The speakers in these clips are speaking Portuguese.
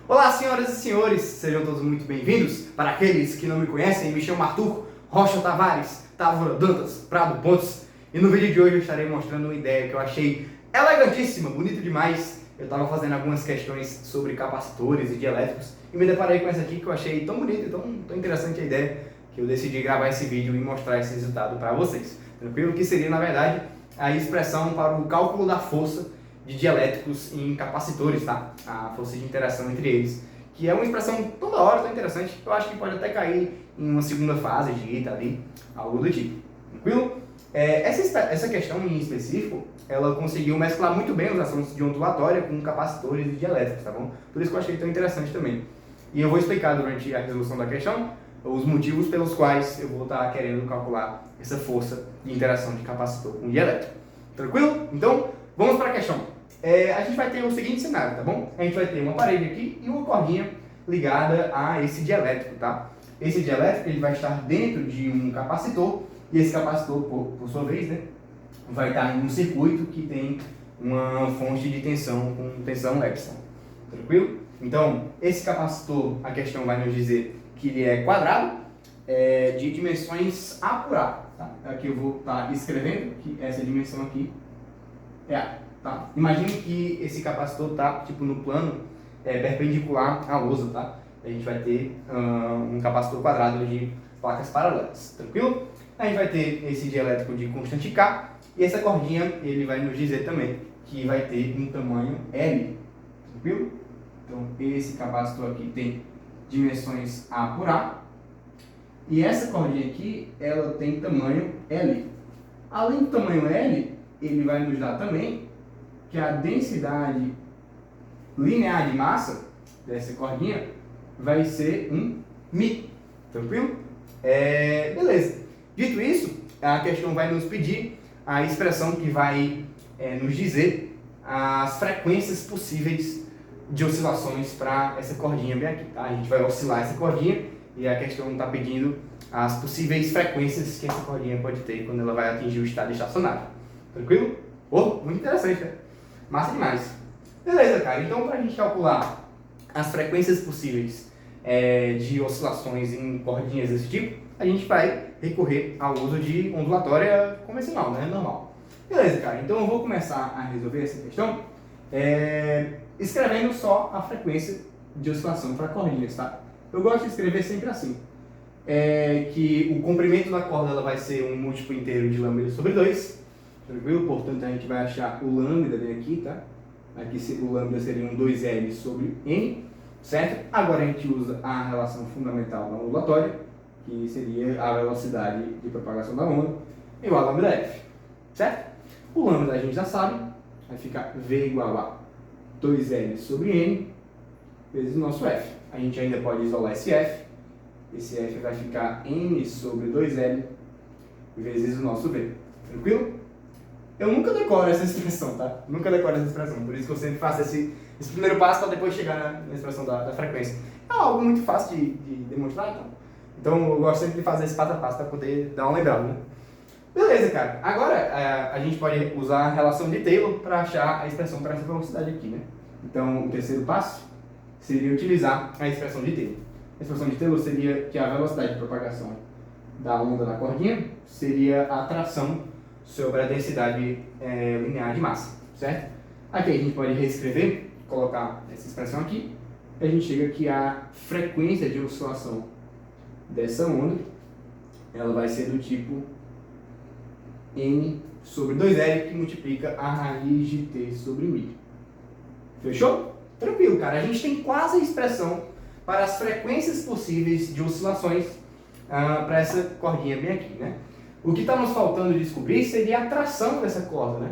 Olá, senhoras e senhores, sejam todos muito bem-vindos. Para aqueles que não me conhecem, me chamo Arthur Rocha Tavares, Távora Dantas, Prado Pontes. E no vídeo de hoje eu estarei mostrando uma ideia que eu achei elegantíssima, bonito demais. Eu estava fazendo algumas questões sobre capacitores e dielétricos e me deparei com essa aqui que eu achei tão bonita e tão interessante a ideia que eu decidi gravar esse vídeo e mostrar esse resultado para vocês. Tranquilo? Que seria, na verdade, a expressão para o cálculo da força de dielétricos em capacitores, tá? A força de interação entre eles, que é uma expressão tão da hora, tão interessante, eu acho que pode até cair em uma segunda fase de ITA ali, algo do tipo. Tranquilo? Essa questão em específico, ela conseguiu mesclar muito bem os assuntos de ondulatória com capacitores e dielétricos, tá bom? Por isso que eu achei tão interessante também. E eu vou explicar durante a resolução da questão os motivos pelos quais eu vou estar querendo calcular essa força de interação de capacitor com dielétrico. Tranquilo? Então, vamos para a questão. A gente vai ter o seguinte cenário, tá bom? A gente vai ter uma parede aqui e uma cordinha ligada a esse dielétrico, tá? Esse dielétrico ele vai estar dentro de um capacitor e esse capacitor, por sua vez, né, vai estar em um circuito que tem uma fonte de tensão com tensão epsilon. Tranquilo? Então, esse capacitor, a questão vai nos dizer que ele é quadrado, de dimensões A por A. Tá? Aqui eu vou estar escrevendo que essa dimensão aqui é A. Tá? Imagine que esse capacitor está tipo, no plano perpendicular à lousa. Tá? A gente vai ter um capacitor quadrado de placas paralelas. Tranquilo? A gente vai ter esse dielétrico de constante K e essa cordinha ele vai nos dizer também que vai ter um tamanho L. Tranquilo? Então esse capacitor aqui tem dimensões A por A e essa cordinha aqui ela tem tamanho L. Além do tamanho L, ele vai nos dar também que a densidade linear de massa dessa cordinha vai ser um μ. Tranquilo? Beleza. Dito isso, a questão vai nos pedir a expressão que vai nos dizer as frequências possíveis de oscilações para essa cordinha bem aqui. Tá? A gente vai oscilar essa cordinha e a questão está pedindo as possíveis frequências que essa cordinha pode ter quando ela vai atingir o estado estacionário. Tranquilo? Muito interessante, né? Massa demais. Beleza, cara. Então, para a gente calcular as frequências possíveis de oscilações em cordinhas desse tipo, a gente vai recorrer ao uso de ondulatória convencional, né? Normal. Beleza, cara. Então, eu vou começar a resolver essa questão escrevendo só a frequência de oscilação para cordinhas, tá? Eu gosto de escrever sempre assim. Que o comprimento da corda ela vai ser um múltiplo inteiro de lambda sobre 2. Tranquilo? Portanto, a gente vai achar o lambda bem aqui, tá? Aqui o lambda seria um 2L sobre N, certo? Agora a gente usa a relação fundamental da ondulatória, que seria a velocidade de propagação da onda, igual a lambda F, certo? O lambda a gente já sabe, vai ficar V igual a 2L sobre N vezes o nosso F. A gente ainda pode isolar esse F vai ficar N sobre 2L vezes o nosso V. Tranquilo? Eu nunca decoro essa expressão, tá? Nunca decoro essa expressão, por isso que eu sempre faço esse primeiro passo para depois chegar na expressão da frequência. É algo muito fácil de demonstrar, então eu gosto sempre de fazer esse passo a passo para poder dar uma lembrada, né? Beleza, cara. Agora a gente pode usar a relação de Taylor para achar a expressão para essa velocidade aqui, né? Então o terceiro passo seria utilizar a expressão de Taylor. A expressão de Taylor seria que a velocidade de propagação da onda na cordinha seria a tração sobre a densidade linear de massa, certo? Aqui a gente pode reescrever, colocar essa expressão aqui, e a gente chega que a frequência de oscilação dessa onda, ela vai ser do tipo N sobre 2L, que multiplica a raiz de T sobre μ. Fechou? Tranquilo, cara. A gente tem quase a expressão para as frequências possíveis de oscilações para essa cordinha bem aqui, né? O que está nos faltando descobrir seria a tração dessa corda, né?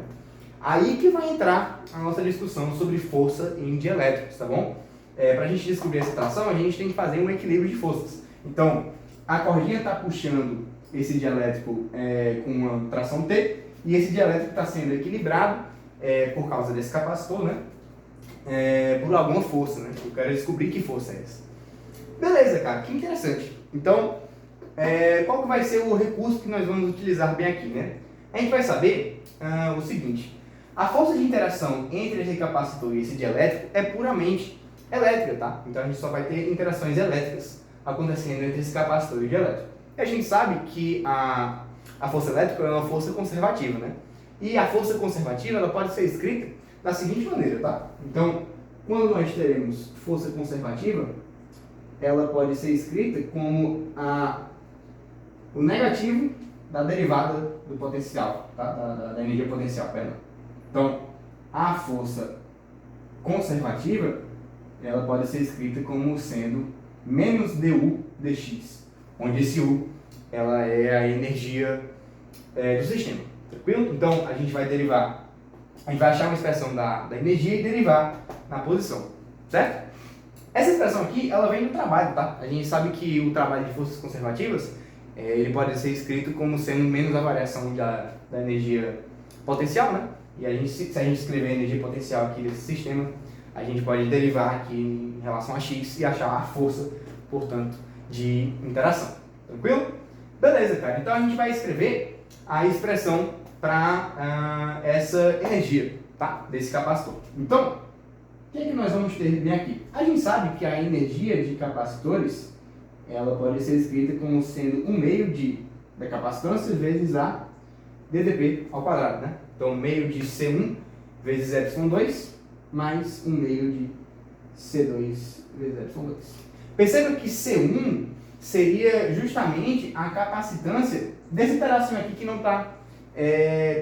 Aí que vai entrar a nossa discussão sobre força em dielétricos, tá bom? Para a gente descobrir essa tração, a gente tem que fazer um equilíbrio de forças. Então, a cordinha está puxando esse dielétrico com uma tração T, e esse dielétrico está sendo equilibrado por causa desse capacitor, né? Por alguma força, né? Eu quero descobrir que força é essa. Beleza, cara, que interessante. Então, qual que vai ser o recurso que nós vamos utilizar bem aqui, né? A gente vai saber o seguinte: a força de interação entre esse capacitor e esse dielétrico é puramente elétrica, tá? Então a gente só vai ter interações elétricas acontecendo entre esses capacitores de elétrico. E a gente sabe que a força elétrica é uma força conservativa, né? E a força conservativa ela pode ser escrita da seguinte maneira, tá? Então, quando nós teremos força conservativa, ela pode ser escrita como o negativo da derivada do potencial, tá? Da energia potencial, perdão. Então, a força conservativa, ela pode ser escrita como sendo menos du dx, onde esse u ela é a energia do sistema, tranquilo? Então, a gente vai achar uma expressão da energia e derivar na posição, certo? Essa expressão aqui, ela vem do trabalho, tá? A gente sabe que o trabalho de forças conservativas, ele pode ser escrito como sendo menos a variação da energia potencial, né? E se a gente escrever a energia potencial aqui desse sistema, a gente pode derivar aqui em relação a x e achar a força, portanto, de interação. Tranquilo? Beleza, cara. Então a gente vai escrever a expressão para essa energia, tá? Desse capacitor. Então, o que é que nós vamos ter bem aqui? A gente sabe que a energia de capacitores, ela pode ser escrita como sendo 1 meio da capacitância vezes a dDp ao quadrado, né? Então, meio de C1 vezes epsilon2 mais 1 meio de C2 vezes epsilon2. Perceba que C1 seria justamente a capacitância desse pedacinho aqui que não está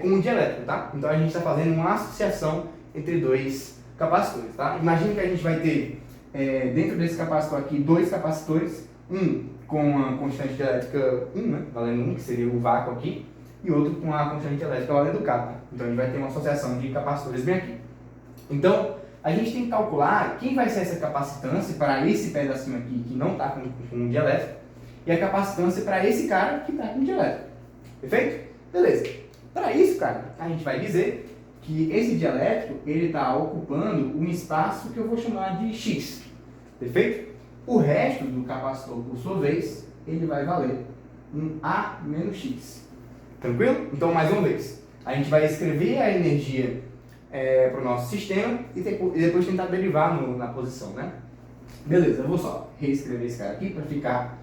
com o dielétrico, tá? Então, a gente está fazendo uma associação entre dois capacitores, tá? Imagina que a gente vai ter dentro desse capacitor aqui dois capacitores, um com a constante elétrica 1, né? Valendo 1, que seria o vácuo aqui, e outro com a constante elétrica valendo K, tá? Então a gente vai ter uma associação de capacitores bem aqui. Então, a gente tem que calcular quem vai ser essa capacitância para esse pedacinho aqui que não está com o dielétrico e a capacitância para esse cara que está com o dielétrico. Perfeito? Beleza. Para isso, cara, a gente vai dizer que esse dielétrico ele está ocupando um espaço que eu vou chamar de x. Perfeito? O resto do capacitor, por sua vez, ele vai valer um A menos x. Tranquilo? Então, mais uma vez, a gente vai escrever a energia para o nosso sistema e depois tentar derivar na posição, né? Beleza, eu vou só reescrever esse cara aqui para ficar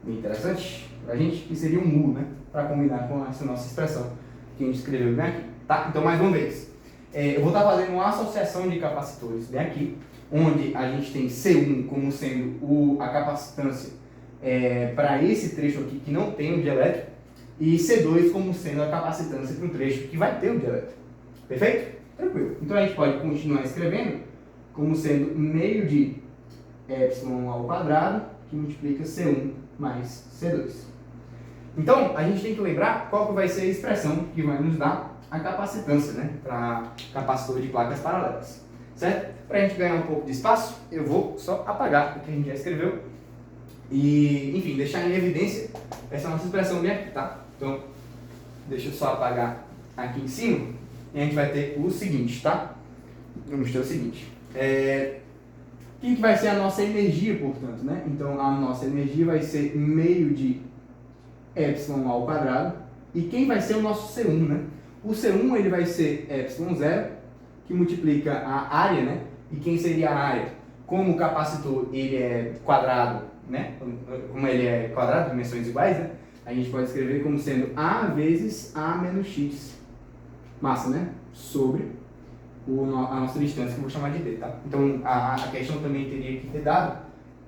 bem interessante para a gente, que seria um mu, né? Para combinar com essa nossa expressão que a gente escreveu bem aqui, tá? Então, mais uma vez, eu vou estar fazendo uma associação de capacitores bem aqui, onde a gente tem C1 como sendo a capacitância para esse trecho aqui que não tem o dielétrico, e C2 como sendo a capacitância para o trecho que vai ter o dielétrico. Perfeito? Tranquilo. Então a gente pode continuar escrevendo como sendo meio de epsilon ao quadrado, que multiplica C1 mais C2. Então a gente tem que lembrar qual que vai ser a expressão que vai nos dar a capacitância, né, para capacitor de placas paralelas. Certo? Para a gente ganhar um pouco de espaço, eu vou só apagar o que a gente já escreveu e, enfim, deixar em evidência essa nossa expressão bem aqui, tá? Então, deixa eu só apagar aqui em cima e a gente vai ter o seguinte, tá? Vamos ter o seguinte. Quem que vai ser a nossa energia, portanto, né? Então, a nossa energia vai ser meio de epsilon ao quadrado. E quem vai ser o nosso C1, né? O C1 ele vai ser epsilon 0, que multiplica a área, né? E quem seria a área? Como o capacitor ele é quadrado, né? Como ele é quadrado, dimensões iguais, né? A gente pode escrever como sendo A vezes A menos X. Massa, né? Sobre a nossa distância, que eu vou chamar de D, tá? Então, a questão também teria que ter dado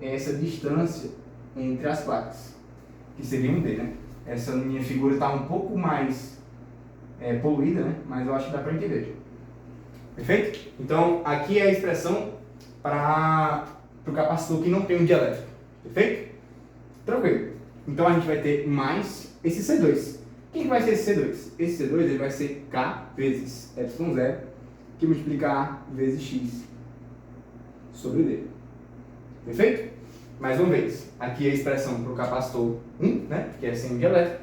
essa distância entre as placas, que seria um D, né? Essa minha figura está um pouco mais poluída, né? Mas eu acho que dá para entender. Perfeito? Então, aqui é a expressão para o capacitor que não tem um dielétrico. Perfeito? Tranquilo. Então, a gente vai ter mais esse C2. Quem vai ser esse C2? Esse C2 ele vai ser K vezes epsilon 0, que multiplica A vezes X sobre D. Perfeito? Mais uma vez, aqui é a expressão para o capacitor 1, né, que é sem um dielétrico,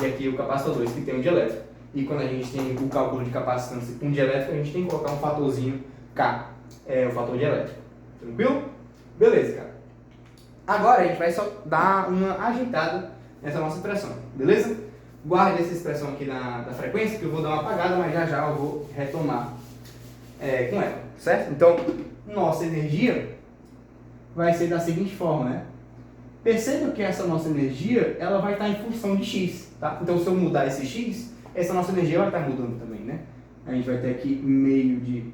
e aqui o capacitor 2, que tem um dielétrico. E quando a gente tem o cálculo de capacitância com dielétrico, a gente tem que colocar um fatorzinho K, o fator dielétrico. Tranquilo? Beleza, cara. Agora a gente vai só dar uma ajeitada nessa nossa expressão, beleza? Guarde essa expressão aqui da frequência, que eu vou dar uma apagada, mas já eu vou retomar com ela, certo? Então, nossa energia vai ser da seguinte forma, né? Perceba que essa nossa energia, ela vai estar em função de x, tá? Então, se eu mudar esse x, essa nossa energia vai estar mudando também, né? A gente vai ter aqui meio de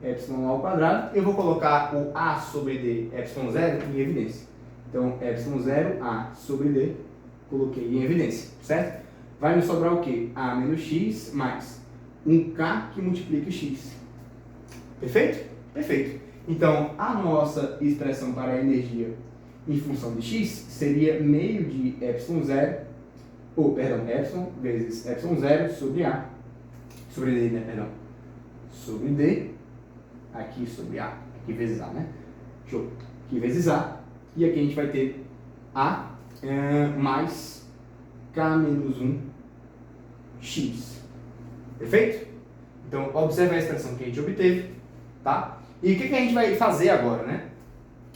epsilon ao quadrado. Eu vou colocar o a sobre d epsilon zero em evidência. Então, epsilon zero, a sobre d, coloquei em evidência, certo? Vai nos sobrar o quê? A menos x mais um k que multiplica x. Perfeito? Perfeito. Então, a nossa expressão para a energia em função de x seria meio de epsilon zero, epsilon vezes epsilon zero sobre a, sobre d, né, perdão, sobre d, aqui sobre a, aqui vezes a, né? Show. Aqui vezes a, e aqui a gente vai ter a mais k menos 1 x. Perfeito? Então, observe a expressão que a gente obteve, tá? E o que a gente vai fazer agora, né?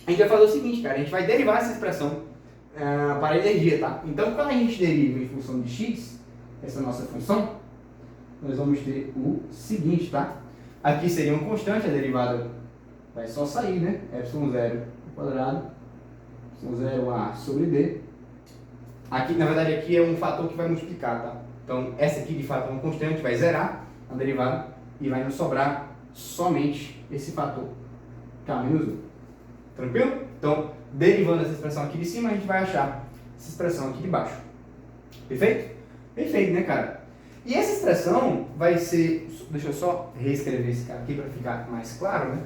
A gente vai fazer o seguinte, cara, a gente vai derivar essa expressão para a energia, tá? Então, quando a gente deriva em função de x, essa nossa função, nós vamos ter o seguinte, tá? Aqui seria uma constante, a derivada vai só sair, né? Epsilon zero ao quadrado, epsilon zero a sobre d. Aqui, na verdade, aqui é um fator que vai multiplicar, tá? Então, essa aqui, de fato, é uma constante, vai zerar a derivada e vai nos sobrar somente esse fator, k menos 1. Tranquilo? Então, derivando essa expressão aqui de cima, a gente vai achar essa expressão aqui de baixo. Perfeito? Perfeito, né, cara? E essa expressão vai ser... Deixa eu só reescrever esse cara aqui para ficar mais claro, né?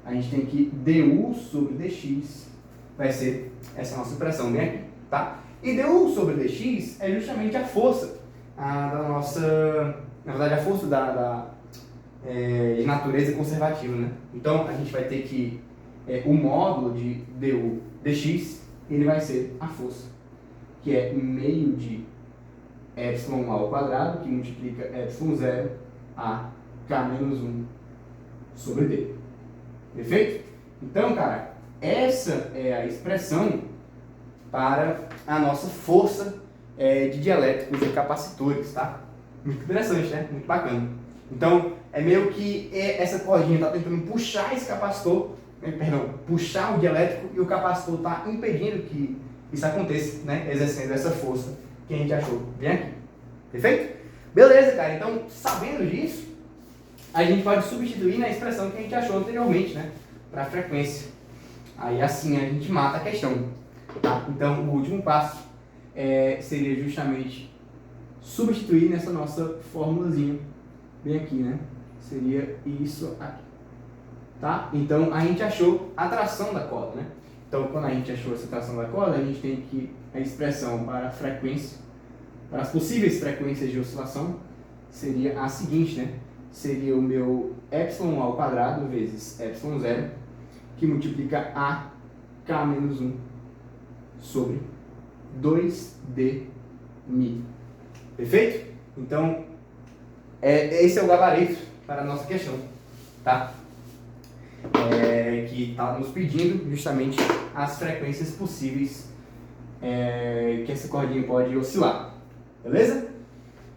A gente tem que du sobre dx vai ser essa nossa expressão bem aqui, tá? E du sobre dx é justamente a força da nossa... Na verdade, a força de natureza conservativa, né? Então, a gente vai ter que... o módulo de du dx, ele vai ser a força, que é meio de epsilon ao quadrado, que multiplica epsilon zero a k menos 1 sobre d. Perfeito? Então, cara, essa é a expressão para a nossa força de dielétricos e capacitores, tá? Muito interessante, né? Muito bacana. Então, é meio que essa cordinha está tentando puxar esse capacitor, puxar o dielétrico, e o capacitor está impedindo que isso aconteça, né? Exercendo essa força que a gente achou bem aqui. Perfeito? Beleza, cara. Então, sabendo disso, a gente pode substituir na expressão que a gente achou anteriormente, né? Para a frequência. Aí assim a gente mata a questão. Tá? Então, o último passo seria justamente substituir nessa nossa formulazinha bem aqui, né? Seria isso aqui. Tá? Então, a gente achou a tração da corda, né? Então, quando a gente achou essa tração da corda, a gente tem que a expressão para a frequência, para as possíveis frequências de oscilação, seria a seguinte, né? Seria o meu epsilon ao quadrado vezes epsilon zero, que multiplica a k menos 1 sobre 2d mi. Perfeito? Então, esse é o gabarito para a nossa questão, tá? Que está nos pedindo justamente as frequências possíveis que essa cordinha pode oscilar. Beleza?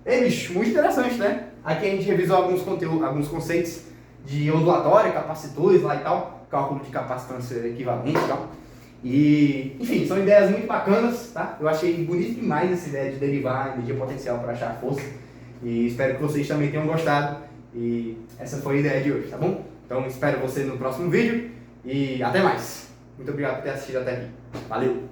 Ei, bicho, muito interessante, né? Aqui a gente revisou alguns conteúdos, alguns conceitos de ondulatória, capacitores lá e tal, cálculo de capacitância equivalente e tal. E, enfim, são ideias muito bacanas, tá? Eu achei bonito demais essa ideia de derivar a energia potencial para achar a força. E espero que vocês também tenham gostado. E essa foi a ideia de hoje, tá bom? Então espero você no próximo vídeo e até mais. Muito obrigado por ter assistido até aqui. Valeu!